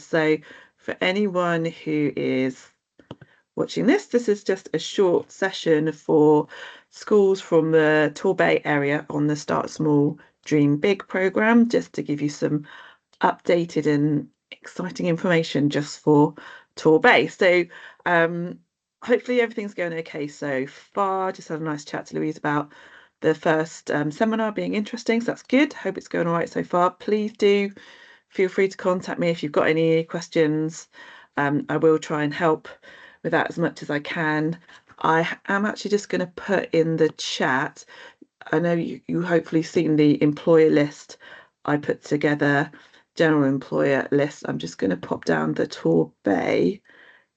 So for anyone who is watching this is just a short session for schools from the Torbay area on the Start Small, Dream Big programme, just to give you some updated and exciting information just for Torbay. So hopefully everything's going okay so far. Just had a nice chat to Louise about the first seminar being interesting, so that's good. Hope it's going all right so far. Please do feel free to contact me if you've got any questions. I will try and help with that as much as I can. I am actually just going to put in the chat, I know you hopefully seen the employer list I put together, general employer list. I'm just going to pop down the Torbay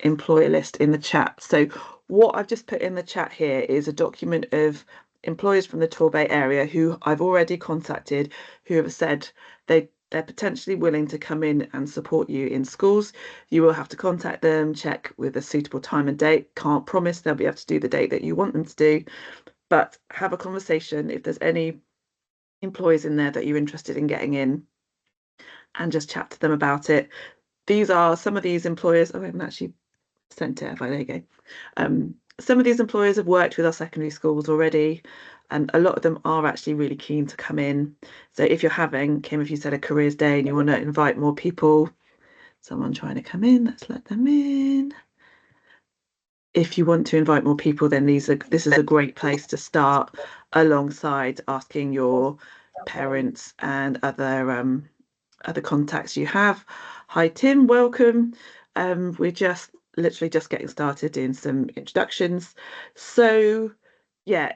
employer list in the chat. So what I've just put in the chat here is a document of employers from the Torbay area who I've already contacted, who have said they're potentially willing to come in and support you in schools. You will have to contact them, check with a suitable time and date. Can't promise they'll be able to do the date that you want them to do, but have a conversation if there's any employees in there that you're interested in getting in, and just chat to them about it. These are some of these employers. Oh, I haven't actually sent it. There you go. Some of these employers have worked with our secondary schools already, and a lot of them are actually really keen to come in. So if you're having, Kim, if you said a careers day and you want to invite more people, someone trying to come in, let's let them in. If you want to invite more people, then this is a great place to start, alongside asking your parents and other contacts you have. Hi Tim, welcome. We're just literally just getting started doing some introductions. So yeah,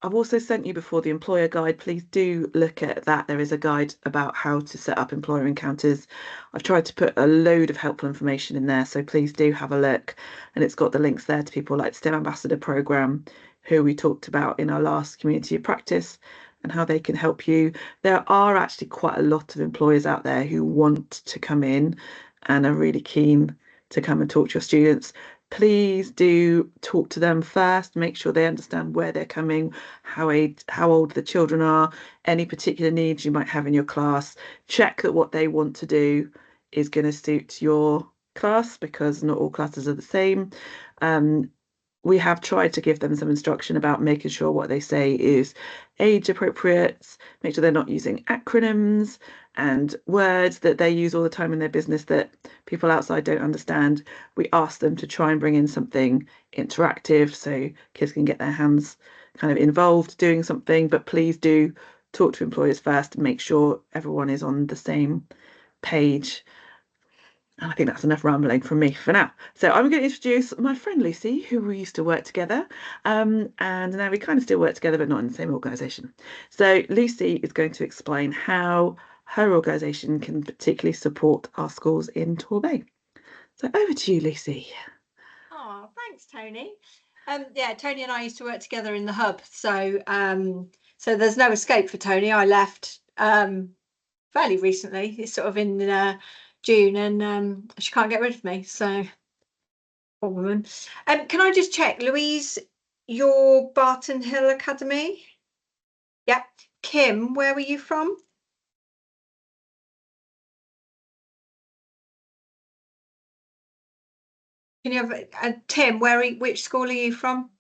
I've also sent you before the employer guide. Please do look at that. There is a guide about how to set up employer encounters. I've tried to put a load of helpful information in there, so please do have a look. And it's got the links there to people like STEM Ambassador Programme, who we talked about in our last community of practice, and how they can help you. There are actually quite a lot of employers out there who want to come in and are really keen to come and talk to your students. Please do talk to them first, make sure they understand where they're coming, how old the children are, any particular needs you might have in your class. Check that what they want to do is going to suit your class, because not all classes are the same. We have tried to give them some instruction about making sure what they say is age appropriate, make sure they're not using acronyms and words that they use all the time in their business that people outside don't understand. We ask them to try and bring in something interactive so kids can get their hands kind of involved doing something, but please do talk to employers first and make sure everyone is on the same page. And I think that's enough rambling from me for now. So I'm going to introduce my friend Lucy, who we used to work together. And now we kind of still work together, but not in the same organisation. So Lucy is going to explain how her organisation can particularly support our schools in Torbay. So over to you, Lucy. Oh, thanks, Tony. Yeah, Tony and I used to work together in the hub. So so there's no escape for Tony. I left fairly recently. It's sort of in June, and she can't get rid of me. So, poor woman. Can I just check, Louise, your Barton Hill Academy? Yep. Kim, where were you from? Can you have Tim? Which school are you from?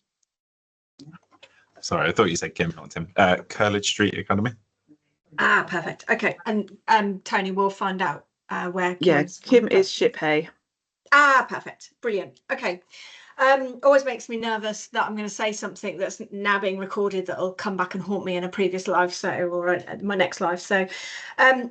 Sorry, I thought you said Kim, not Tim. Curledge Street Academy. Ah, perfect. Okay, and Tony, we'll find out where. Kim is Shiphay. Ah, perfect. Brilliant. Okay. Always makes me nervous that I'm going to say something that's now being recorded that'll come back and haunt me in a previous life, or my next life. So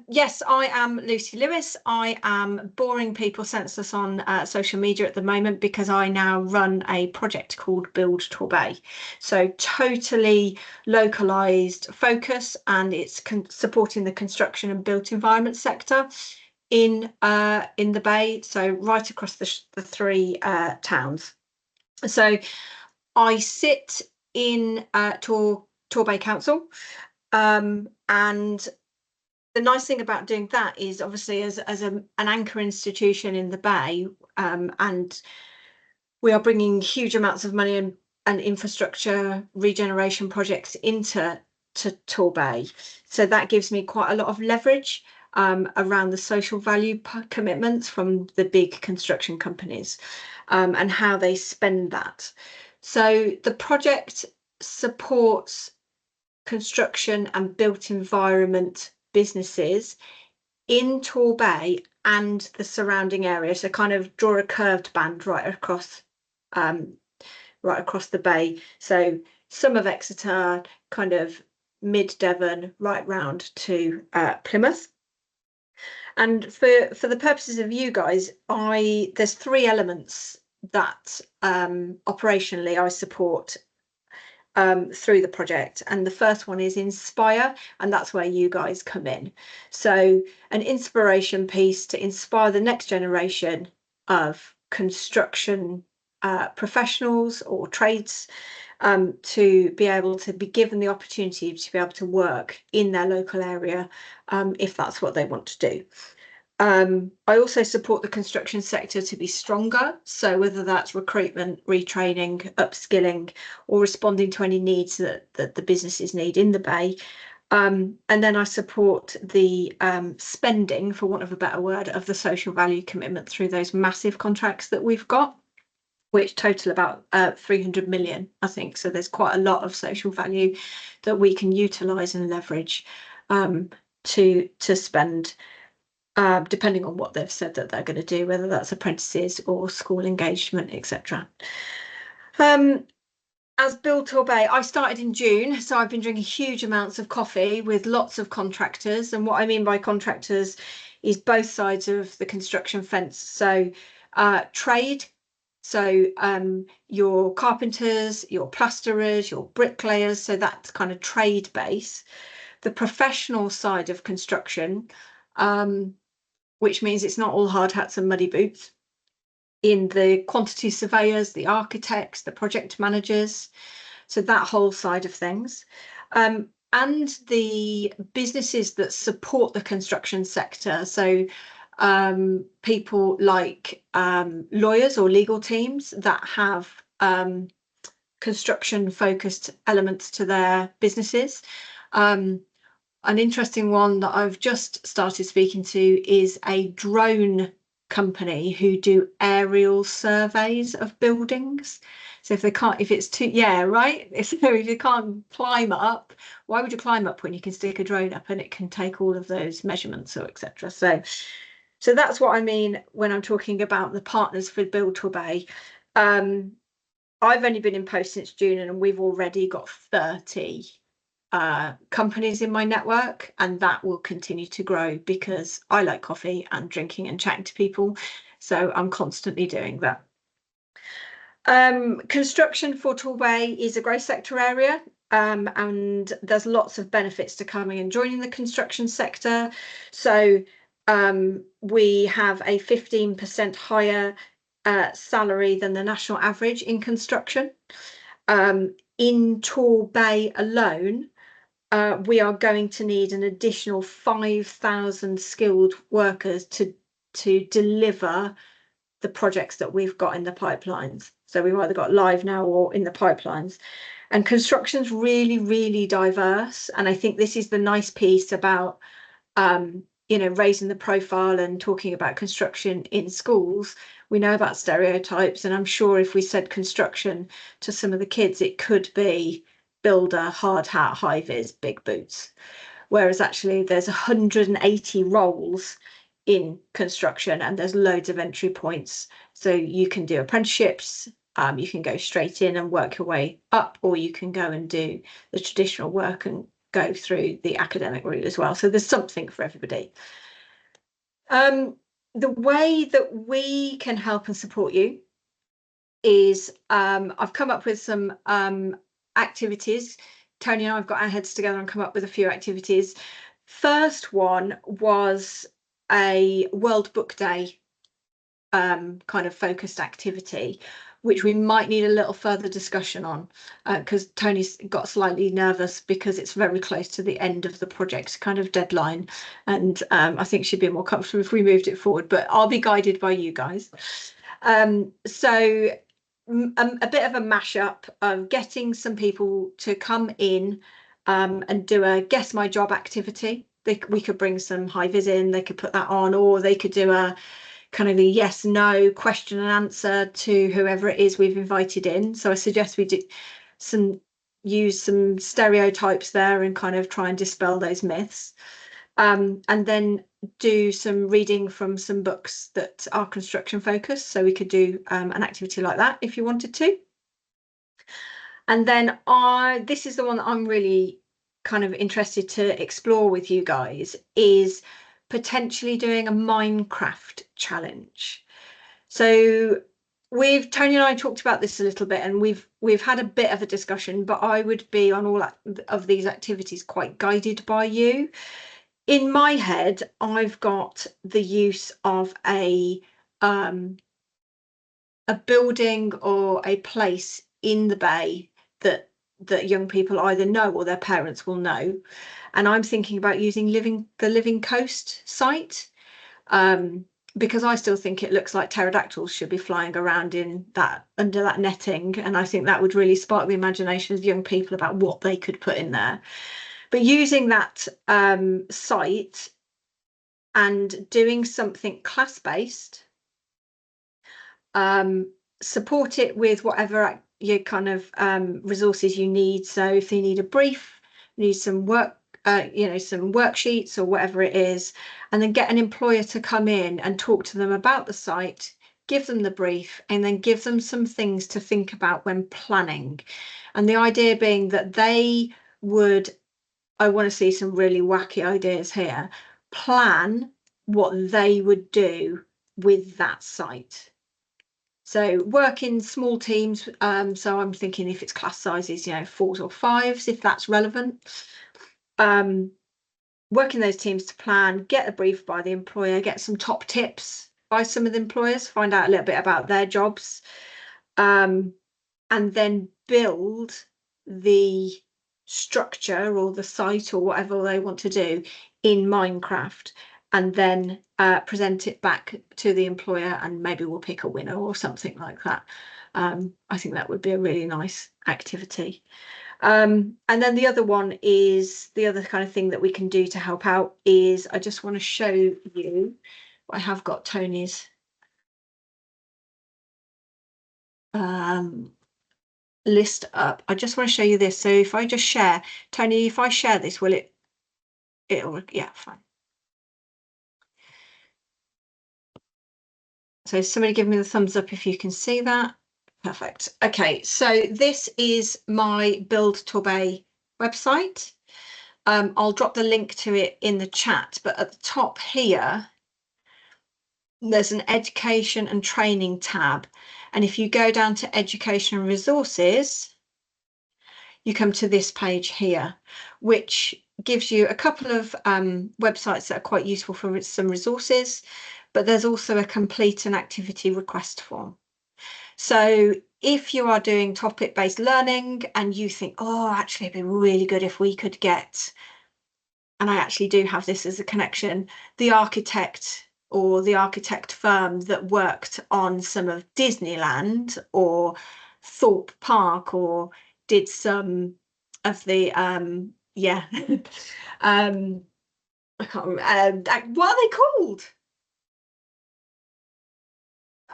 yes, I am Lucy Lewis. I am boring people senseless on social media at the moment because I now run a project called Build Torbay. So totally localized focus, and it's supporting the construction and built environment sector in the Bay, so right across the three towns. So I sit in Torbay Council, and the nice thing about doing that is obviously as an anchor institution in the Bay, and we are bringing huge amounts of money and infrastructure regeneration projects into Torbay. So that gives me quite a lot of leverage. around the social value commitments from the big construction companies, and how they spend that. So the project supports construction and built environment businesses in Torbay and the surrounding area. So kind of draw a curved band right across the bay. So some of Exeter, kind of mid Devon, right round to Plymouth. And for the purposes of you guys, there's 3 elements that operationally I support through the project, and the first one is inspire, and that's where you guys come in. So an inspiration piece to inspire the next generation of construction professionals or trades, to be able to be given the opportunity to be able to work in their local area, if that's what they want to do. I also support the construction sector to be stronger. So whether that's recruitment, retraining, upskilling, or responding to any needs that the businesses need in the Bay. And then I support the spending, for want of a better word, of the social value commitment through those massive contracts that we've got, which total about 300 million, I think. So there's quite a lot of social value that we can utilise and leverage to spend, depending on what they've said that they're going to do, whether that's apprentices or school engagement, etc. As Build Torbay, I started in June, so I've been drinking huge amounts of coffee with lots of contractors. And what I mean by contractors is both sides of the construction fence. So trade, so your carpenters, your plasterers, your bricklayers, so that's kind of trade base. The professional side of construction, which means it's not all hard hats and muddy boots, in the quantity surveyors, the architects, the project managers, so that whole side of things, and the businesses that support the construction sector. So people like lawyers or legal teams that have construction focused elements to their businesses. An interesting one that I've just started speaking to is a drone company who do aerial surveys of buildings. So if it's too, yeah, right. So if you can't climb up, why would you climb up when you can stick a drone up and it can take all of those measurements or etc. So that's what I mean when I'm talking about the partners for Build Torbay. I've only been in post since June, and we've already got 30 companies in my network, and that will continue to grow because I like coffee and drinking and chatting to people, so I'm constantly doing that. Construction for Torbay is a growth sector area, and there's lots of benefits to coming and joining the construction sector. So we have a 15% higher salary than the national average in construction. In Torbay alone, we are going to need an additional 5,000 skilled workers to deliver the projects that we've got in the pipelines. So we've either got live now or in the pipelines. And construction's really, really diverse. And I think this is the nice piece about, raising the profile and talking about construction in schools. We know about stereotypes, and I'm sure if we said construction to some of the kids, it could be builder, hard hat, high vis, big boots. Whereas actually there's 180 roles in construction, and there's loads of entry points. So you can do apprenticeships, you can go straight in and work your way up, or you can go and do the traditional work and go through the academic route as well. So there's something for everybody. The way that we can help and support you is I've come up with some activities. Tony and I have got our heads together and come up with a few activities. First one was a World Book Day kind of focused activity, which we might need a little further discussion on, because Tony's got slightly nervous because it's very close to the end of the project kind of deadline, and I think she'd be more comfortable if we moved it forward, but I'll be guided by you guys. So a bit of a mashup of getting some people to come in and do a guess my job activity. we could bring some high vis in, they could put that on, or they could do a kind of a yes no question and answer to whoever it is we've invited in. So I suggest we do use some stereotypes there and kind of try and dispel those myths, and then do some reading from some books that are construction focused. So we could do an activity like that if you wanted to. And then this is the one that I'm really kind of interested to explore with you guys, is potentially doing a Minecraft challenge. So Tony and I talked about this a little bit, and we've had a bit of a discussion, but I would be on all of these activities quite guided by you. In my head, I've got the use of a building or a place in the bay that young people either know or their parents will know. And I'm thinking about using the Living Coast site, because I still think it looks like pterodactyls should be flying around under that netting. And I think that would really spark the imagination of young people about what they could put in there. But using that site and doing something class-based, support it with whatever your kind of resources you need. So if you need a brief, you need some work, some worksheets or whatever it is, and then get an employer to come in and talk to them about the site, give them the brief, and then give them some things to think about when planning. And the idea being that I want to see some really wacky ideas here, plan what they would do with that site. So work in small teams. So I'm thinking if it's class sizes, 4s or 5s, if that's relevant. Work in those teams to plan, get a brief by the employer, get some top tips by some of the employers, find out a little bit about their jobs, and then build the structure or the site or whatever they want to do in Minecraft, and then present it back to the employer, and maybe we'll pick a winner or something like that. I think that would be a really nice activity. And then the other one is, the other kind of thing that we can do to help out is, I just want to show you, I have got Tony's list up. I just want to show you this. So if I just share, Tony, if I share this, will it'll, yeah, fine. So somebody give me the thumbs up if you can see that. Perfect. Okay, so this is my Build Torbay website. I'll drop the link to it in the chat, but at the top here, there's an education and training tab. And if you go down to education and resources, you come to this page here, which gives you a couple of websites that are quite useful for some resources, but there's also a complete an activity request form. So if you are doing topic-based learning and you think, oh, actually it'd be really good if we could get, and I actually do have this as a connection, the architect or the architect firm that worked on some of Disneyland or Thorpe Park, or did some of the I can't remember, what are they called?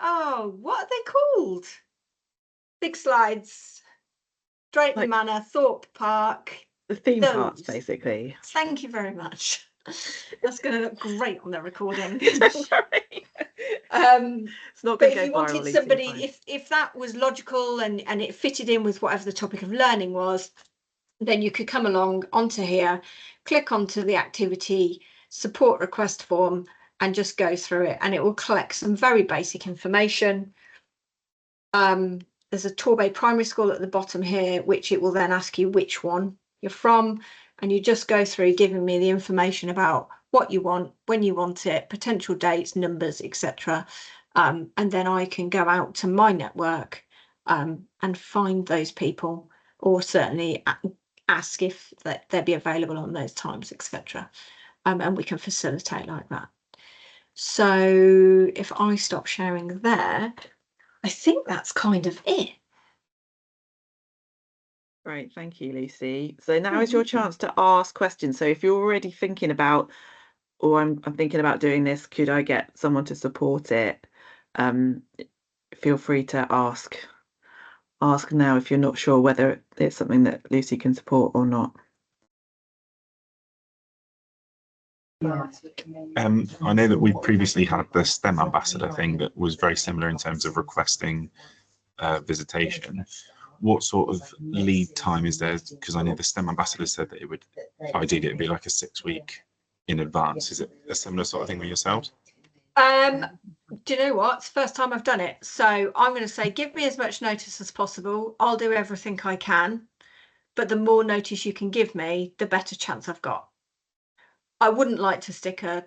Oh, what are they called? Big slides, Drayton Manor, Thorpe Park. The theme parks, basically. Thank you very much. That's going to look great on the recording. Sorry. It's not going to go viral. But if you wanted somebody, if that was logical and it fitted in with whatever the topic of learning was, then you could come along onto here, click onto the activity support request form, and just go through it, and it will collect some very basic information. There's a Torbay primary school at the bottom here, which it will then ask you which one you're from, and you just go through giving me the information about what you want, when you want it, potential dates, numbers, etc. And then I can go out to my network and find those people, or certainly ask if they'd be available on those times, etc. And we can facilitate like that. So if I stop sharing there, I think that's kind of it. Great, thank you, Lucy. So now is your chance to ask questions. So if you're already thinking about, or I'm thinking about doing this, could I get someone to support it? Um, Feel free to ask now if you're not sure whether it's something that Lucy can support or not. I know that we previously had the STEM ambassador thing that was very similar in terms of requesting visitation. What sort of lead time is there? Because I know the STEM ambassador said that it would ideally it'd be like a 6 week in advance. Is it a similar sort of thing with yourselves? Do you know what? It's the first time I've done it. So I'm going to say, give me as much notice as possible. I'll do everything I can. But the more notice you can give me, the better chance I've got. I wouldn't like to stick a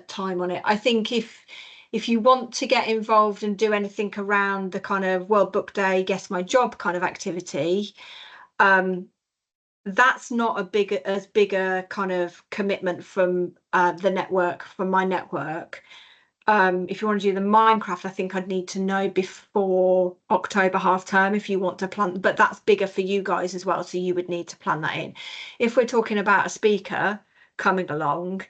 time on it. I think if you want to get involved and do anything around the kind of World Book Day, Guess My Job kind of activity, that's not as big a kind of commitment from the network, from my network. If you want to do the Minecraft, I think I'd need to know before October half term if you want to plan, but that's bigger for you guys as well, so you would need to plan that in. If we're talking about a speaker coming along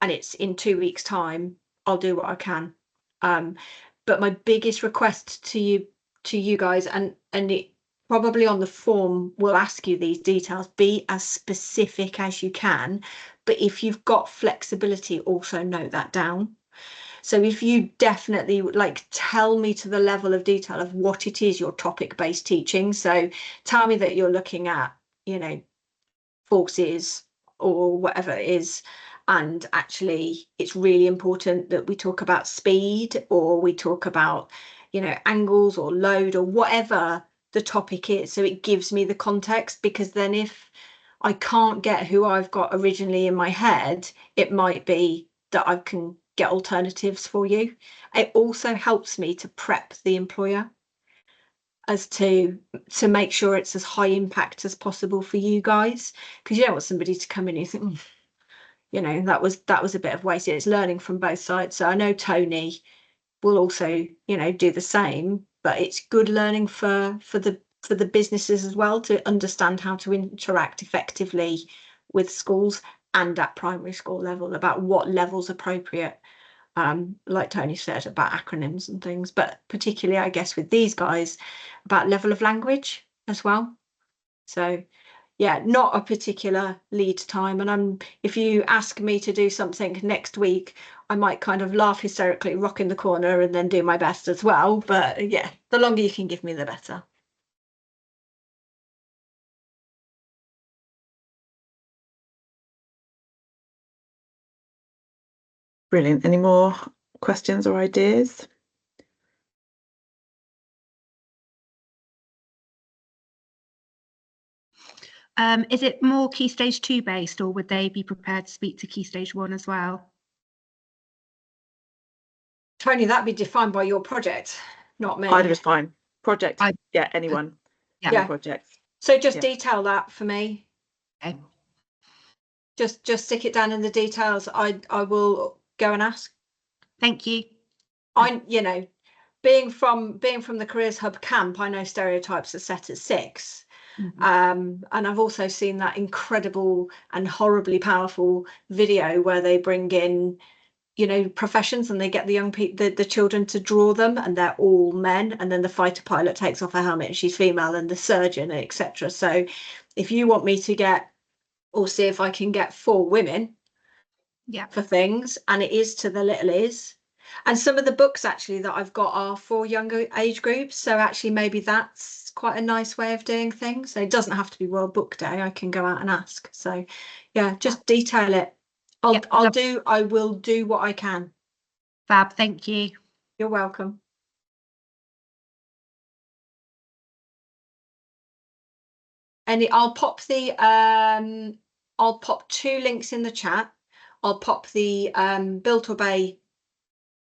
and it's in 2 weeks' time, I'll do what I can. But my biggest request to you guys, and it probably on the form will ask you these details, be as specific as you can. But if you've got flexibility, also note that down. So if you definitely like, tell me to the level of detail of what it is, your topic-based teaching. So tell me that you're looking at, forces or whatever it is. And actually, it's really important that we talk about speed, or we talk about, angles or load or whatever the topic is. So it gives me the context, because then if I can't get who I've got originally in my head, it might be that I can get alternatives for you. It also helps me to prep the employer as to make sure it's as high impact as possible for you guys, because you don't want somebody to come in and you think, that was a bit of waste. It's learning from both sides. So I know Tony will also, do the same, but it's good learning for the businesses as well, to understand how to interact effectively with schools and at primary school level, about what level's appropriate. Like Tony said, about acronyms and things, but particularly, I guess, with these guys, about level of language as well. So yeah, not a particular lead time. And if you ask me to do something next week, I might kind of laugh hysterically, rock in the corner, and then do my best as well. But yeah, the longer you can give me, the better. Brilliant. Any more questions or ideas? Is it more Key Stage 2 based, or would they be prepared to speak to Key Stage 1 as well? Tony, that'd be defined by your project, not me. Either is fine. Project, yeah, anyone. Yeah. Any projects. So just detail that for me. Okay. Just stick it down in the details. I will go and ask. Thank you. Being from the Careers Hub camp, I know stereotypes are set at 6. And I've also seen that incredible and horribly powerful video where they bring in, professions, and they get the young people, the children, to draw them, and they're all men, and then the fighter pilot takes off her helmet and she's female, and the surgeon, etc. So if you want me to get, or see if I can get 4 women for things, and it is to the little is. And some of the books actually that I've got are for younger age groups, so actually maybe that's quite a nice way of doing things. So it doesn't have to be World Book Day. I can go out and ask. So yeah, just detail it. I will do what I can. Fab, thank you. You're welcome. And I'll pop 2 links in the chat. I'll pop the Bill Torbay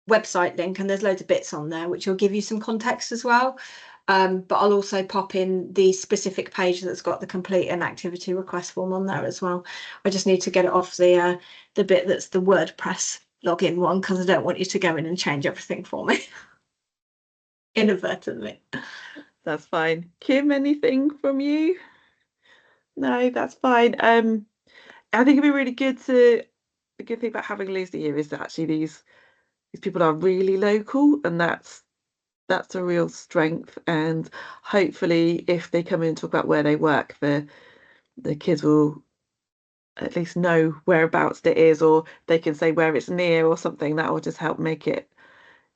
website link, and there's loads of bits on there which will give you some context as well. But I'll also pop in the specific page that's got the complete and activity request form on there as well. I just need to get it off the bit that's the WordPress login one, because I don't want you to go in and change everything for me inadvertently. That's fine. Kim, anything from you? No, that's fine. I think it'd be really good to. The good thing about having Lucy here is that actually these people are really local, and that's a real strength. And hopefully, if they come in and talk about where they work, the kids will at least know whereabouts it is, or they can say where it's near or something. That will just help make it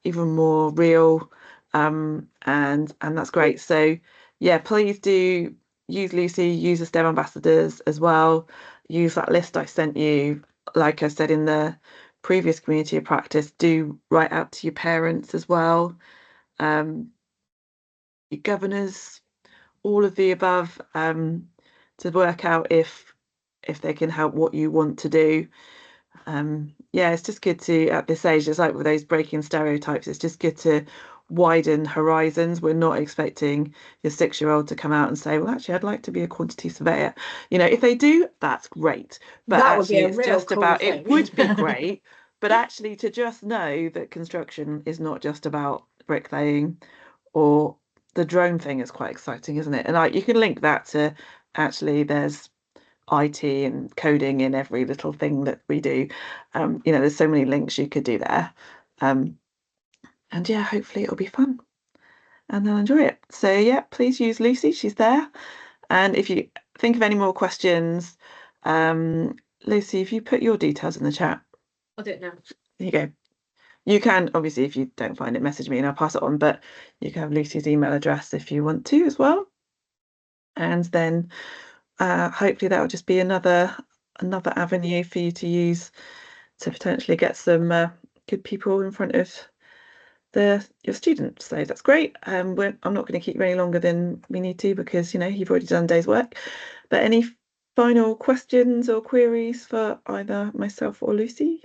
even more real. And that's great. So yeah, please do use Lucy, use the STEM ambassadors as well. Use that list I sent you. Like I said in the previous community of practice, do write out to your parents as well. Your governors, all of the above, to work out if they can help what you want to do. Yeah, it's just good to, at this age, it's like with those breaking stereotypes, it's just good to widen horizons. We're not expecting your 6-year-old to come out and say, well, actually, I'd like to be a quantity surveyor. You know, if they do, that's great. But That would be actually, a it's real just cool about, thing. it would be great. But actually, to just know that construction is not just about bricklaying, or the drone thing is quite exciting, isn't it? And like you can link that to actually there's IT and coding in every little thing that we do. You know, there's so many links you could do there. And yeah, hopefully it'll be fun and they'll enjoy it. So yeah, please use Lucy, she's there. And if you think of any more questions, Lucy, if you put your details in the chat. I'll do it now. There you go. You can, obviously, if you don't find it, message me and I'll pass it on, but you can have Lucy's email address if you want to as well. And then hopefully that will just be another avenue for you to use to potentially get some good people in front of your students. So that's great. I'm not going to keep you any longer than we need to, because you know you've already done a day's work. But any final questions or queries for either myself or Lucy?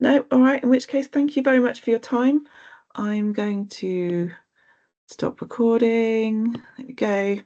No? All right, in which case, thank you very much for your time. I'm going to stop recording. There we go.